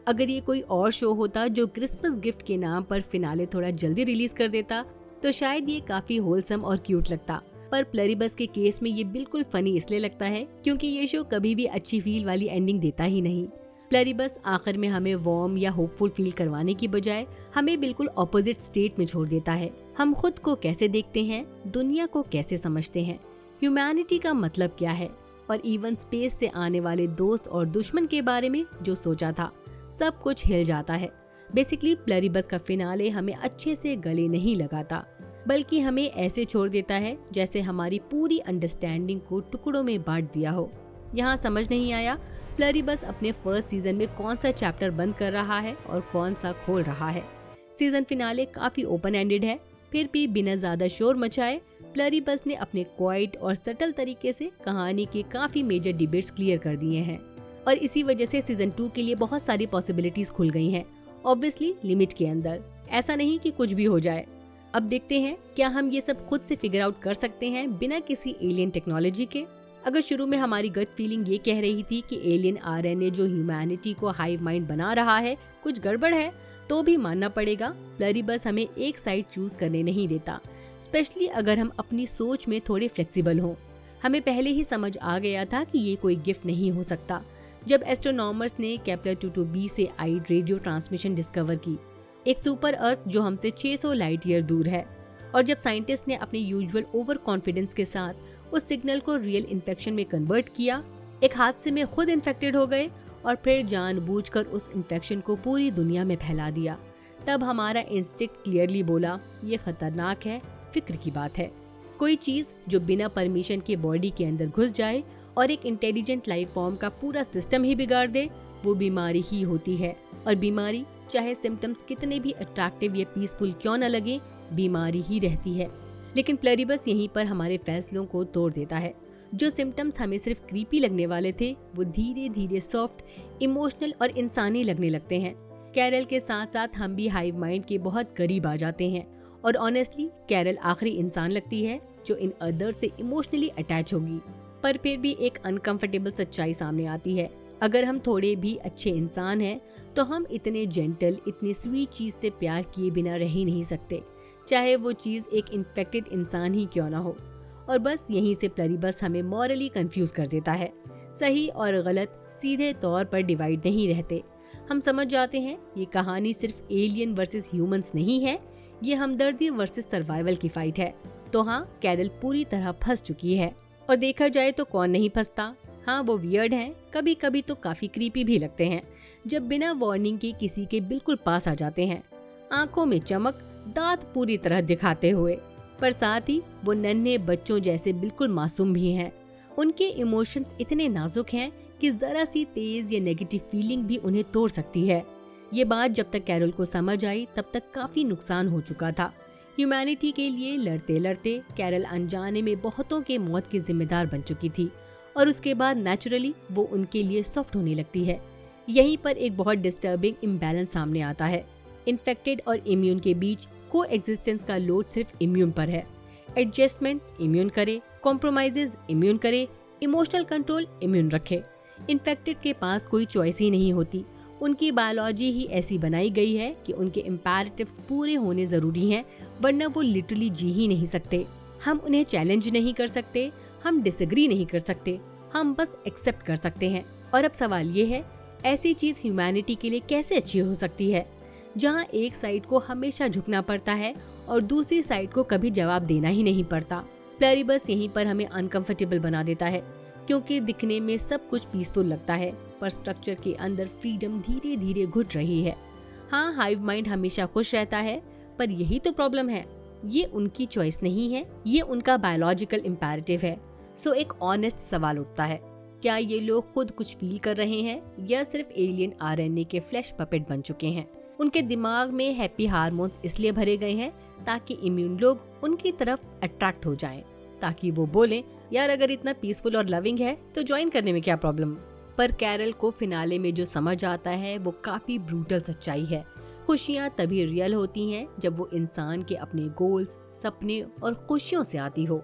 अगर ये कोई और शो होता जो क्रिसमस गिफ्ट के नाम पर फिनाले थोड़ा जल्दी रिलीज कर देता तो शायद ये काफी होलसम और क्यूट लगता, पर प्लरीबस के केस में ये बिल्कुल फनी इसलिए लगता है क्योंकि ये शो कभी भी अच्छी फील वाली एंडिंग देता ही नहीं। प्लरीबस आखिर में हमें वार्म या होपफुल फील करवाने की बजाय हमें बिल्कुल ऑपोजिट स्टेट में छोड़ देता है। हम खुद को कैसे देखते हैं, दुनिया को कैसे समझते हैं, ह्यूमैनिटी का मतलब क्या है, और इवन स्पेस से आने वाले दोस्त और दुश्मन के बारे में जो सोचा था, सब कुछ हिल जाता है। बेसिकली प्लरीबस का फिनाले हमें अच्छे से गले नहीं लगाता, बल्कि हमें ऐसे छोड़ देता है जैसे हमारी पूरी अंडरस्टैंडिंग को टुकड़ों में बांट दिया हो। यहाँ समझ नहीं आया प्लरीबस अपने फर्स्ट सीजन में कौन सा चैप्टर बंद कर रहा है और कौन सा खोल रहा है। सीजन फिनाले काफी ओपन एंडेड है, फिर भी बिना ज्यादा शोर मचाए प्लरीबस ने अपने क्वाइट और सटल तरीके से कहानी के काफी मेजर डिबेट्स क्लियर कर दिए हैं, और इसी वजह से सीजन 2 के लिए बहुत सारी पॉसिबिलिटीज खुल गई हैं, ऑब्वियसली लिमिट के अंदर। ऐसा नहीं कि कुछ भी हो जाए। अब देखते हैं क्या हम ये सब खुद से फिगर आउट कर सकते हैं बिना किसी एलियन टेक्नोलॉजी के। अगर शुरू में हमारी गट फीलिंग ये कह रही थी कि एलियन आरएनए जो ह्यूमैनिटी को हाइव माइंड बना रहा है कुछ गड़बड़ है, तो भी मानना पड़ेगा प्लरीबस हमें एक साइड चूज करने नहीं देता, स्पेशली अगर हम अपनी सोच में थोड़े फ्लेक्सिबल हों। हमें पहले ही समझ आ गया था कि ये कोई गिफ्ट नहीं हो सकता जब एस्ट्रोनॉमर्स ने केपलर 22b से आई रेडियो ट्रांसमिशन डिस्कवर की, एक सुपर अर्थ जो हमसे 600 लाइट ईयर दूर है। और जब साइंटिस्ट ने अपने यूजुअल ओवर कॉन्फिडेंस के साथ उस सिग्नल को रियल इन्फेक्शन में कन्वर्ट किया, एक हादसे में खुद इन्फेक्टेड हो गए और फिर जानबूझकर उस इन्फेक्शन को पूरी दुनिया में फैला दिया, तब हमारा इंस्टिंक्ट क्लियरली बोला ये खतरनाक है, फिक्र की बात है। कोई चीज जो बिना परमिशन के बॉडी के अंदर घुस जाए और एक इंटेलिजेंट लाइफ फॉर्म का पूरा सिस्टम ही बिगाड़ दे, वो बीमारी ही होती है। और बीमारी चाहे सिम्टम्स कितने भी अट्रैक्टिव या पीसफुल क्यों न लगे, बीमारी ही रहती है। लेकिन प्लरीबस यहीं पर हमारे फैसलों को तोड़ देता है। जो सिम्टम्स हमें सिर्फ क्रीपी लगने वाले थे वो धीरे धीरे सॉफ्ट, इमोशनल और इंसानी लगने लगते हैं। कैरल के साथ साथ हम भी हाइव माइंड के बहुत करीब आ जाते हैं, और ऑनेस्टली कैरल आखिरी इंसान लगती है जो इन अदर से इमोशनली अटैच होगी। पर फिर भी एक अनकंफर्टेबल सच्चाई सामने आती है, अगर हम थोड़े भी अच्छे इंसान हैं तो हम इतने जेंटल, इतनी स्वीट चीज से प्यार किए बिना रह ही नहीं सकते, चाहे वो चीज एक इन्फेक्टेड इंसान ही क्यों ना हो। और बस यहीं से प्लरीबस हमें मॉरली कंफ्यूज कर देता है। सही और गलत सीधे तौर पर डिवाइड नहीं रहते। हम समझ जाते हैं ये कहानी सिर्फ एलियन वर्सेस ह्यूमंस नहीं है, ये हमदर्दी वर्सेस सर्वाइवल की फाइट है। तो हाँ, कैरल पूरी तरह फंस चुकी है, और देखा जाए तो कौन नहीं फंसता। हाँ, वो वियर्ड हैं, कभी कभी तो काफी क्रीपी भी लगते हैं जब बिना वार्निंग के किसी के बिल्कुल पास आ जाते हैं, आंखों में चमक, दांत पूरी तरह दिखाते हुए। पर साथ ही वो नन्हे बच्चों जैसे बिल्कुल मासूम भी हैं। उनके इमोशंस इतने नाजुक हैं कि जरा सी तेज या नेगेटिव फीलिंग भी उन्हें तोड़ सकती है। ये बात जब तक कैरल को समझ आई तब तक काफी नुकसान हो चुका था। ह्यूमैनिटी के लिए लड़ते लड़ते कैरल अनजाने में बहुतों के मौत की जिम्मेदार बन चुकी थी, और उसके बाद नेचुरली वो उनके लिए सॉफ्ट होने लगती है। यहीं पर एक बहुत डिस्टर्बिंग इम्बैलेंस सामने आता है। इन्फेक्टेड और इम्यून के बीच को एग्जिस्टेंस का लोड सिर्फ इम्यून पर है। एडजस्टमेंट इम्यून करे, कॉम्प्रोमाइजेज इम्यून करे, इमोशनल कंट्रोल इम्यून रखे। इन्फेक्टेड के पास कोई चॉइस ही नहीं होती। उनकी बायोलॉजी ही ऐसी बनाई गई है कि उनके इम्पेरेटिव्स पूरे होने जरूरी हैं, वरना वो लिटरली जी ही नहीं सकते। हम उन्हें चैलेंज नहीं कर सकते, हम डिसएग्री नहीं कर सकते, हम बस एक्सेप्ट कर सकते हैं। और अब सवाल ये है, ऐसी चीज ह्यूमैनिटी के लिए कैसे अच्छी हो सकती है, जहाँ एक साइड को हमेशा झुकना पड़ता है और दूसरी साइड को कभी जवाब देना ही नहीं पड़ता। प्लरीबस यहीं पर हमें अनकंफर्टेबल बना देता है, क्योंकि दिखने में सब कुछ पीसफुल लगता है, पर स्ट्रक्चर के अंदर फ्रीडम धीरे धीरे घुट रही है। हाँ, हाइव माइंड हमेशा खुश रहता है, पर यही तो प्रॉब्लम है, ये उनकी चॉइस नहीं है, ये उनका बायोलॉजिकल इम्पेरेटिव है। सो एक ऑनेस्ट सवाल उठता है, क्या ये लोग खुद कुछ फील कर रहे हैं या सिर्फ एलियन आरएनए के फ्लैश पपेट बन चुके हैं? उनके दिमाग में हैप्पी हार्मोन्स इसलिए भरे गए हैं ताकि इम्यून लोग उनकी तरफ अट्रैक्ट हो जाएं, ताकि वो बोलें यार अगर इतना पीसफुल और लविंग है तो ज्वाइन करने में क्या प्रॉब्लम। पर कैरल को फिनाले में जो समझ आता है वो काफी ब्रूटल सच्चाई है। खुशियाँ तभी रियल होती हैं जब वो इंसान के अपने गोल्स, सपने और खुशियों से आती हो,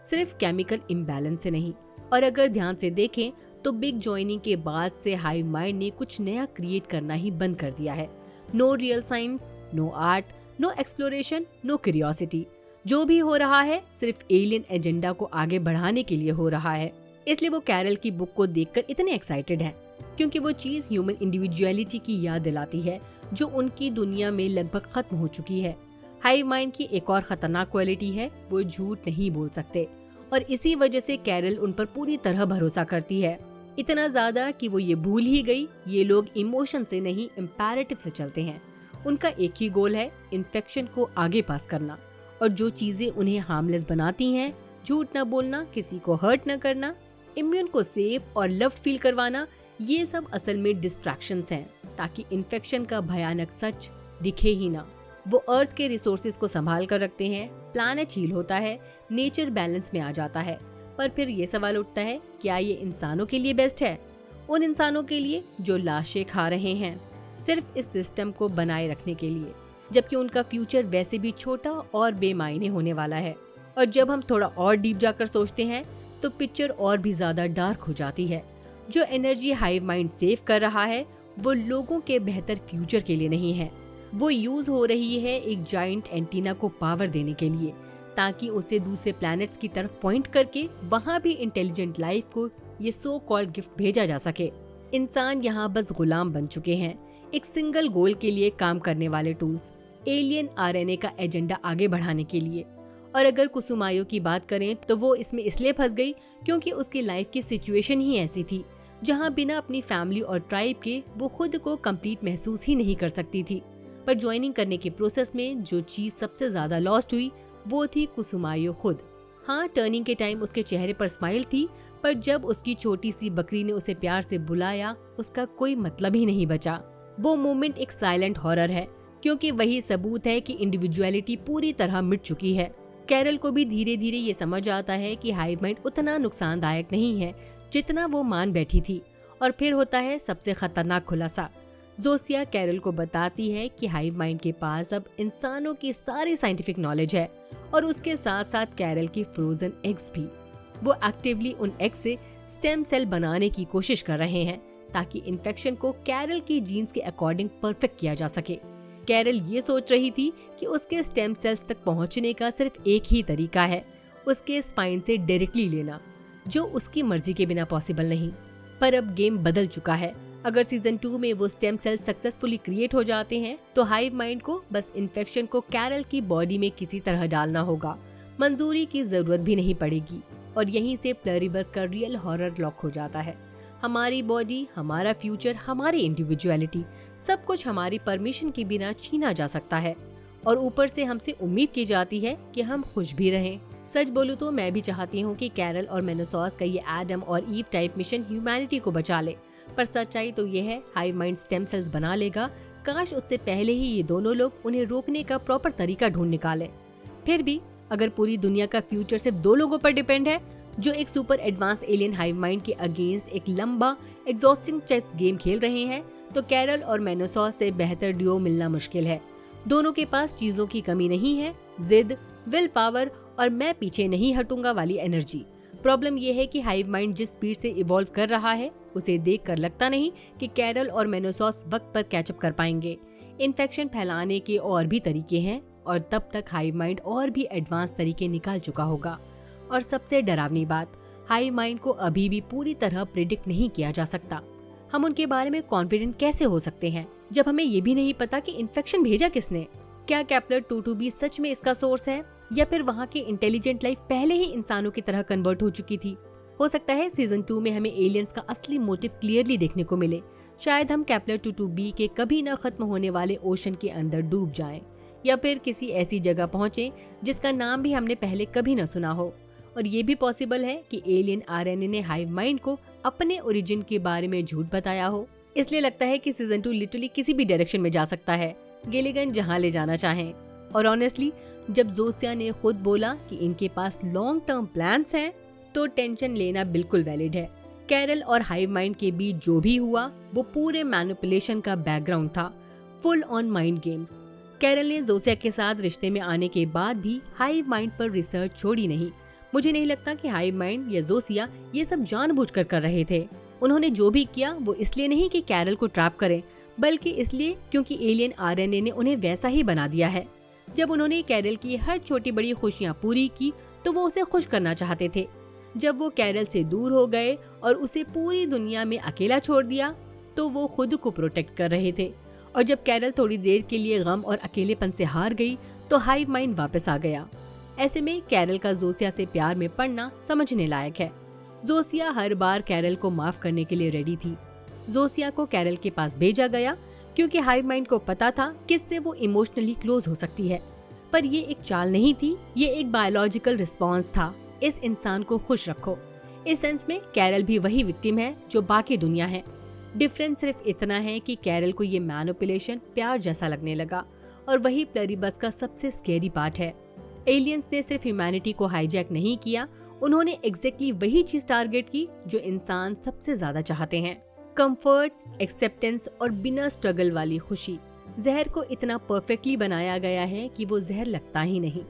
सिर्फ केमिकल इम्बैलेंस से नहीं। और अगर ध्यान से देखें तो बिग जॉइनिंग के बाद से हाइव माइंड ने कुछ नया क्रिएट करना ही बंद कर दिया है। No real science, no art, no exploration, no curiosity. जो भी हो रहा है सिर्फ एलियन एजेंडा को आगे बढ़ाने के लिए हो रहा है। इसलिए वो कैरल की बुक को देखकर इतने एक्साइटेड हैं, क्योंकि वो चीज ह्यूमन इंडिविजुअलिटी की याद दिलाती है जो उनकी दुनिया में लगभग खत्म हो चुकी है। हाइव माइंड की एक और खतरनाक क्वालिटी है, वो झूठ नहीं बोल सकते, और इसी वजह से कैरल उन पर पूरी तरह भरोसा करती है। इतना ज्यादा कि वो ये भूल ही गई ये लोग इमोशन से नहीं इम्पेरेटिव से चलते हैं। उनका एक ही गोल है, इन्फेक्शन को आगे पास करना, और जो चीजें उन्हें हार्मलेस बनाती हैं, झूठ न बोलना, किसी को हर्ट न करना, इम्यून को सेफ और लव फील करवाना, ये सब असल में डिस्ट्रैक्शंस हैं, ताकि इन्फेक्शन का भयानक सच दिखे ही ना। वो अर्थ के रिसोर्सेज को संभाल कर रखते हैं, प्लैनेट हील होता है, नेचर बैलेंस में आ जाता है। पर फिर ये सवाल उठता है, क्या ये इंसानों के लिए बेस्ट है? उन इंसानों के लिए जो लाशें खा रहे हैं सिर्फ इस सिस्टम को बनाए रखने के लिए, जबकि उनका फ्यूचर वैसे भी छोटा और बेमायने होने वाला है। और जब हम थोड़ा और डीप जाकर सोचते हैं तो पिक्चर और भी ज्यादा डार्क हो जाती है। जो एनर्जी हाइव माइंड सेव कर रहा है वो लोगों के बेहतर फ्यूचर के लिए नहीं है, वो यूज हो रही है एक जाइंट एंटीना को पावर देने के लिए, ताकि उसे दूसरे प्लैनेट्स की तरफ पॉइंट करके वहाँ भी इंटेलिजेंट लाइफ को ये सो कॉल्ड गिफ्ट भेजा जा सके। इंसान यहाँ बस गुलाम बन चुके हैं, एक सिंगल गोल के लिए काम करने वाले टूल्स, एलियन आरएनए का एजेंडा आगे बढ़ाने के लिए। और अगर कुसुमायो की बात करें तो वो इसमें इसलिए फंस गई क्योंकि उसकी लाइफ की सिचुएशन ही ऐसी थी, जहाँ बिना अपनी फैमिली और ट्राइब के वो खुद को कंप्लीट महसूस ही नहीं कर सकती थी। पर ज्वाइनिंग करने के प्रोसेस में जो चीज सबसे ज्यादा लॉस्ट हुई वो थी कुसुमायो खुद। हाँ, टर्निंग के टाइम उसके चेहरे पर स्माइल थी, पर जब उसकी छोटी सी बकरी ने उसे प्यार से बुलाया उसका कोई मतलब ही नहीं बचा। वो मोमेंट एक साइलेंट हॉरर है, क्योंकि वही सबूत है कि इंडिविजुअलिटी पूरी तरह मिट चुकी है। कैरल को भी धीरे धीरे ये समझ आता है कि हाइव माइंड उतना नुकसानदायक नहीं है जितना वो मान बैठी थी। और फिर होता है सबसे खतरनाक खुलासा। जोसिया कैरल को बताती है कि हाइव माइंड के पास अब इंसानों की सारी साइंटिफिक नॉलेज है, और उसके साथ साथ कैरल की फ्रोजन एग्स भी। वो एक्टिवली उन एग से स्टेम सेल बनाने की कोशिश कर रहे हैं, ताकि इन्फेक्शन को कैरल की जीन्स के अकॉर्डिंग परफेक्ट किया जा सके। कैरल ये सोच रही थी कि उसके स्टेम सेल्स तक पहुंचने का सिर्फ एक ही तरीका है, उसके स्पाइन से डायरेक्टली लेना, जो उसकी मर्जी के बिना पॉसिबल नहीं। पर अब गेम बदल चुका है। अगर सीजन 2 में वो स्टेम सेल सक्सेसफुली क्रिएट हो जाते हैं तो हाइव माइंड को बस इन्फेक्शन को कैरल की बॉडी में किसी तरह डालना होगा, मंजूरी की जरूरत भी नहीं पड़ेगी। और यहीं से प्लरीबस का रियल हॉरर लॉक हो जाता है। हमारी बॉडी, हमारा फ्यूचर, हमारी इंडिविजुअलिटी, सब कुछ हमारी परमिशन के बिना छीना जा सकता है, और ऊपर से हमसे उम्मीद की जाती है कि हम खुश भी रहें। सच बोलूं तो मैं भी चाहती हूँ कि कैरल और मेनोसॉस का ये एडम और ईव टाइप मिशन ह्यूमैनिटी को बचा ले, पर सच्चाई तो ये है हाइव माइंड स्टेम सेल्स बना लेगा। काश उससे पहले ही ये दोनों लोग उन्हें रोकने का प्रॉपर तरीका ढूंढ निकाले। फिर भी अगर पूरी दुनिया का फ्यूचर सिर्फ 2 लोगों पर डिपेंड है, जो एक super advance alien hive mind के अगेंस्ट एक लंबा एग्जॉस्टिंग चेस गेम खेल रहे हैं, तो कैरल और मेनोसॉस से बेहतर ड्यूओ मिलना मुश्किल है। दोनों के पास चीजों की कमी नहीं है, जिद, विल पावर और मैं पीछे नहीं हटूंगा वाली एनर्जी। प्रॉब्लम यह है कि हाइव माइंड जिस स्पीड से इवॉल्व कर रहा है उसे देखकर लगता नहीं कि कैरल और मेनोसॉस वक्त पर कैचअप कर पाएंगे। इन्फेक्शन फैलाने के और भी तरीके हैं, और तब तक हाइव माइंड और भी एडवांस तरीके निकाल चुका होगा। और सबसे डरावनी बात, हाइव माइंड को अभी भी पूरी तरह प्रिडिक्ट नहीं किया जा सकता। हम उनके बारे में कॉन्फिडेंट कैसे हो सकते हैं जब हमें ये भी नहीं पता कि इन्फेक्शन भेजा किसने? क्या केपलर 22b सच में इसका सोर्स है, या फिर वहाँ की इंटेलिजेंट लाइफ पहले ही इंसानों की तरह कन्वर्ट हो चुकी थी? हो सकता है सीजन 2 में हमें एलियंस का असली मोटिव क्लियरली देखने को मिले। शायद हम केपलर 22b के कभी न खत्म होने वाले ओशन के अंदर डूब जाएं, या फिर किसी ऐसी जगह पहुंचे जिसका नाम भी हमने पहले कभी न सुना हो। और ये भी पॉसिबल है कि एलियन आरएनए ने हाइव माइंड को अपने ओरिजिन के बारे में झूठ बताया हो। इसलिए लगता है कि सीजन 2 लिटरली किसी भी डायरेक्शन में जा सकता है, गिलिगन जहाँ ले जाना चाहें। और ऑनेस्टली जब जोसिया ने खुद बोला कि इनके पास लॉन्ग टर्म प्लान्स हैं, तो टेंशन लेना बिल्कुल वैलिड है। कैरल और हाइव माइंड के बीच जो भी हुआ वो पूरे मैनिपुलेशन का बैकग्राउंड था, full on mind games. Carol ने जोसिया के साथ रिश्ते में आने के बाद भी हाइव माइंड पर रिसर्च छोड़ी नहीं। मुझे नहीं लगता कि हाइव माइंड या जोसिया ये सब जानबूझकर कर रहे थे। उन्होंने जो भी किया वो इसलिए नहीं कि कैरल को ट्रैप करें, बल्कि इसलिए क्योंकि एलियन आरएनए ने उन्हें वैसा ही बना दिया है। जब उन्होंने कैरल की हर छोटी बड़ी खुशियां पूरी की तो वो उसे खुश करना चाहते थे। जब वो कैरल से दूर हो गए और उसे पूरी दुनिया में अकेला छोड़ दिया तो वो खुद को प्रोटेक्ट कर रहे थे। और जब कैरल थोड़ी देर के लिए गम और अकेलेपन से हार गई तो हाइव माइंड वापस आ गया। ऐसे में कैरल का जोसिया से प्यार में पड़ना समझने लायक है। जोसिया हर बार कैरल को माफ करने के लिए रेडी थी। जोसिया को कैरल के पास भेजा गया क्योंकि हाइव माइंड को पता था किससे वो इमोशनली क्लोज हो सकती है। पर ये एक चाल नहीं थी, ये एक बायोलॉजिकल रिस्पॉन्स था। इस इंसान को खुश रखो। इस सेंस में कैरल भी वही विक्टिम है जो बाकी दुनिया है। डिफरेंस सिर्फ इतना है कि कैरल को ये मैनिपुलेशन प्यार जैसा लगने लगा और वही प्लेरिबस का सबसे स्केरी पार्ट है। एलियंस ने सिर्फ ह्यूमैनिटी को हाईजैक नहीं किया, उन्होंने एग्जैक्टली वही चीज टारगेट की जो इंसान सबसे ज्यादा चाहते हैं, कंफर्ट, एक्सेप्टेंस और बिना स्ट्रगल वाली खुशी। जहर को इतना परफेक्टली बनाया गया है कि वो जहर लगता ही नहीं।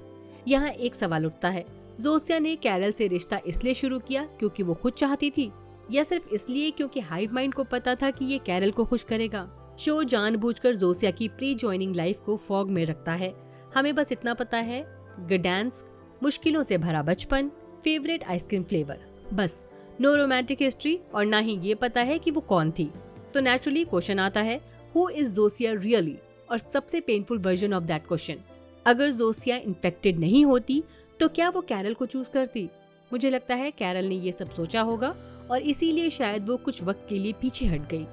यहाँ एक सवाल उठता है, जोसिया ने कैरल से रिश्ता इसलिए शुरू किया क्योंकि वो खुद चाहती थी, या सिर्फ इसलिए क्योंकि हाइव माइंड को पता था कि ये कैरल को खुश करेगा? शो जानबूझकर जोसिया की प्री ज्वाइनिंग लाइफ को फॉग में रखता है। हमें बस इतना पता है, गडांस्क, मुश्किलों से भरा बचपन, फेवरेट आइसक्रीम फ्लेवर, बस। नो रोमांटिक हिस्ट्री और ना ही ये पता है कि वो कौन थी। तो नेचुरली क्वेश्चन आता है, हु इज जोसिया रियली? और सबसे painful version of that question, अगर जोसिया इन्फेक्टेड नहीं होती तो क्या वो कैरल को चूज करती? मुझे लगता है कैरल ने ये सब सोचा होगा और इसीलिए शायद वो कुछ वक्त के लिए पीछे हट गई।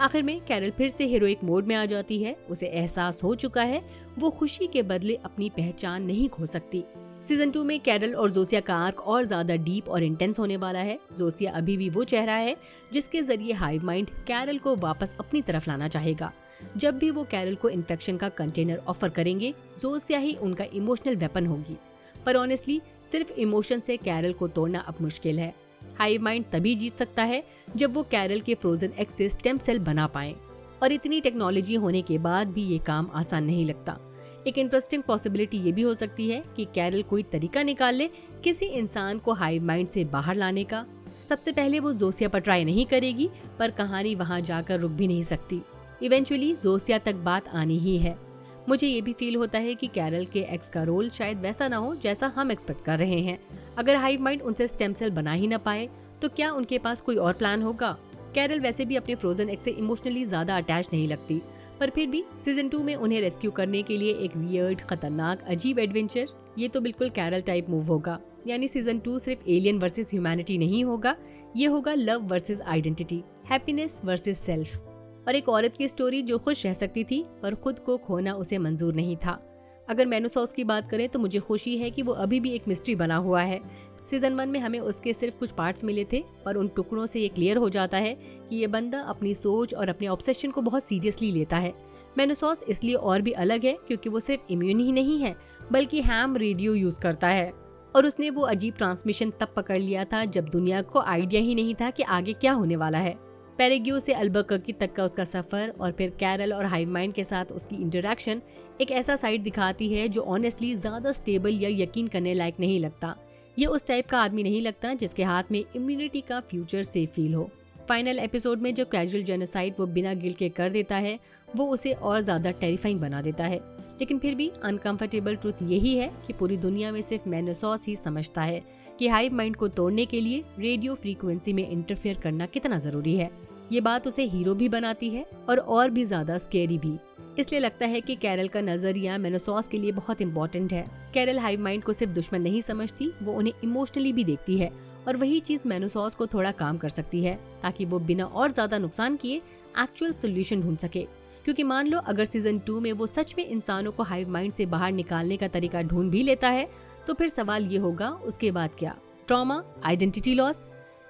आखिर में कैरल फिर से हीरोइक मोड में आ जाती है। उसे एहसास हो चुका है वो खुशी के बदले अपनी पहचान नहीं खो सकती। सीजन 2 में कैरल और जोसिया का आर्क और ज्यादा डीप और इंटेंस होने वाला है। जोसिया अभी भी वो चेहरा है जिसके जरिए हाइव माइंड कैरल को वापस अपनी तरफ लाना चाहेगा। जब भी वो कैरल को इन्फेक्शन का कंटेनर ऑफर करेंगे, जोसिया ही उनका इमोशनल वेपन होगी। पर ऑनेस्टली सिर्फ इमोशन से कैरल को तोड़ना अब मुश्किल है। हाइव माइंड तभी जीत सकता है जब वो कैरल के फ्रोजन एग से स्टेम सेल बना पाए, और इतनी टेक्नोलॉजी होने के बाद भी ये काम आसान नहीं लगता। एक इंटरेस्टिंग पॉसिबिलिटी ये भी हो सकती है कि कैरल कोई तरीका निकाल ले किसी इंसान को हाइव माइंड से बाहर लाने का। सबसे पहले वो जोसिया पर ट्राई नहीं करेगी, पर कहानी वहाँ जाकर रुक भी नहीं सकती। इवेंचुअली जोसिया तक बात आनी ही है। मुझे ये भी फील होता है कि कैरल के एक्स का रोल शायद वैसा ना हो जैसा हम एक्सपेक्ट कर रहे हैं। अगर हाइव माइंड उनसे स्टेम सेल बना ही ना पाए तो क्या उनके पास कोई और प्लान होगा? कैरल वैसे भी अपने फ्रोजन एक्स से इमोशनली ज्यादा अटैच नहीं लगती, पर फिर भी सीजन 2 में उन्हें रेस्क्यू करने के लिए एक वियर्ड, खतरनाक, अजीब एडवेंचर, ये तो बिल्कुल कैरल टाइप मूव होगा। यानी सीजन 2 सिर्फ एलियन वर्सेस ह्यूमैनिटी नहीं होगा, ये होगा love versus identity, happiness versus self, और एक औरत की स्टोरी जो खुश रह सकती थी पर खुद को खोना उसे मंजूर नहीं था। अगर मेनोसॉस की बात करें तो मुझे खुशी है कि वो अभी भी एक मिस्ट्री बना हुआ है। सीजन 1 में हमें उसके सिर्फ कुछ पार्ट्स मिले थे, पर उन टुकड़ों से ये क्लियर हो जाता है कि ये बंदा अपनी सोच और अपने ऑब्सेशन को बहुत सीरियसली लेता है। मेनोसॉस इसलिए और भी अलग है क्योंकि वो सिर्फ इम्यून ही नहीं है बल्कि हैम रेडियो यूज करता है, और उसने वो अजीब ट्रांसमिशन तब पकड़ लिया था जब दुनिया को आइडिया ही नहीं था कि आगे क्या होने वाला है। पेरेग्यू से अल्बुकर्की तक का उसका सफर और फिर कैरल और हाइव माइंड के साथ उसकी इंटरेक्शन एक ऐसा साइड दिखाती है जो ऑनेस्टली ज्यादा स्टेबल या यकीन करने लायक नहीं लगता। ये उस टाइप का आदमी नहीं लगता जिसके हाथ में इम्यूनिटी का फ्यूचर सेफ फील हो। फाइनल एपिसोड में जो कैजुअल जेनोसाइड वो बिना गिल के कर देता है वो उसे और ज्यादा टेरिफाइंग बना देता है। लेकिन फिर भी अनकंफर्टेबल ट्रूथ यही है कि पूरी दुनिया में सिर्फ मेनोसॉस ही समझता है कि हाइव माइंड को तोड़ने के लिए रेडियो फ्रीक्वेंसी में इंटरफेयर करना कितना जरूरी है। ये बात उसे हीरो भी बनाती है और भी ज्यादा स्केरी भी। इसलिए लगता है कि कैरल का नजरिया मेनोसॉस के लिए बहुत इंपॉर्टेंट है। कैरल हाइव माइंड को सिर्फ दुश्मन नहीं समझती, वो उन्हें इमोशनली भी देखती है, और वही चीज मेनोसॉस को थोड़ा काम कर सकती है ताकि वो बिना और ज्यादा नुकसान किए एक्चुअल सोल्यूशन ढूंढ सके। क्योंकि मान लो अगर सीजन 2 में वो सच में इंसानों को हाइव माइंड से बाहर निकालने का तरीका ढूंढ भी लेता है तो फिर सवाल ये होगा उसके बाद क्या? ट्रॉमा, आइडेंटिटी लॉस,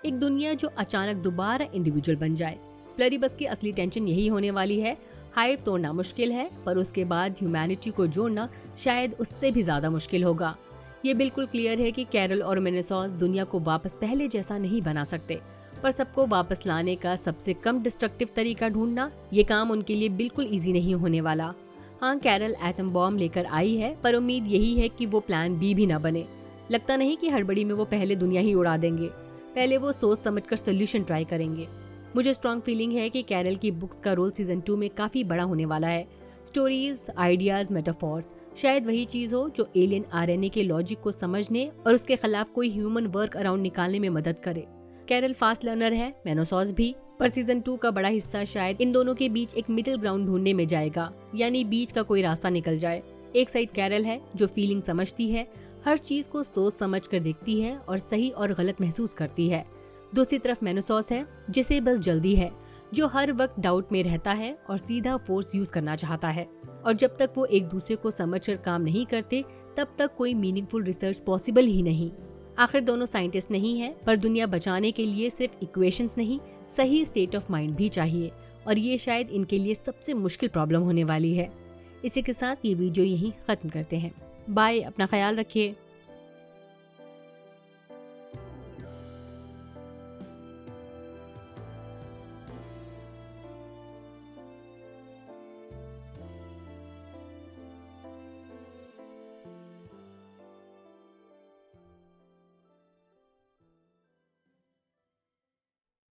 एक दुनिया जो अचानक दोबारा इंडिविजुअल बन जाए। प्लेरिबस की असली टेंशन यही होने वाली है। हाइव तोड़ना मुश्किल है पर उसके बाद ह्यूमैनिटी को जोड़ना शायद उससे भी ज्यादा मुश्किल होगा। ये बिल्कुल क्लियर है कि कैरल और मेनोसॉस दुनिया को वापस पहले जैसा नहीं बना सकते, पर सबको वापस लाने का सबसे कम डिस्ट्रक्टिव तरीका ढूंढना ये काम उनके लिए बिल्कुल इजी नहीं होने वाला। हाँ, कैरल एटम बॉम्ब लेकर आई है, पर उम्मीद यही है कि वो प्लान बी भी ना बने। लगता नहीं कि हड़बड़ी में वो पहले दुनिया ही उड़ा देंगे, पहले वो सोच समझकर सोल्यूशन ट्राई करेंगे। मुझे स्ट्रॉन्ग फीलिंग है कि कैरल की बुक्स का रोल सीजन 2 में काफी बड़ा होने वाला है। स्टोरीज, आइडियाज, मेटाफॉर्स, शायद वही चीज हो जो एलियन आरएनए के लॉजिक को समझने और उसके खिलाफ कोई ह्यूमन वर्क अराउंड निकालने में मदद करे। कैरल फास्ट लर्नर है, मेनोसॉस भी, पर सीजन 2 का बड़ा हिस्सा शायद इन दोनों के बीच एक मिडिल ग्राउंड ढूंढने में जाएगा, यानी बीच का कोई रास्ता निकल जाए। एक साइड कैरल है जो फीलिंग समझती है, हर चीज को सोच समझ कर देखती है और सही और गलत महसूस करती है। दूसरी तरफ मेनोसॉस है जिसे बस जल्दी है, जो हर वक्त डाउट में रहता है और सीधा फोर्स यूज करना चाहता है। और जब तक वो एक दूसरे को समझकर काम नहीं करते तब तक कोई मीनिंगफुल रिसर्च पॉसिबल ही नहीं। आखिर दोनों साइंटिस्ट नहीं है, पर दुनिया बचाने के लिए सिर्फ इक्वेशंस नहीं, सही स्टेट ऑफ माइंड भी चाहिए, और ये शायद इनके लिए सबसे मुश्किल प्रॉब्लम होने वाली है। इसी के साथ ये वीडियो यहीं खत्म करते हैं। बाय, अपना ख्याल रखिए।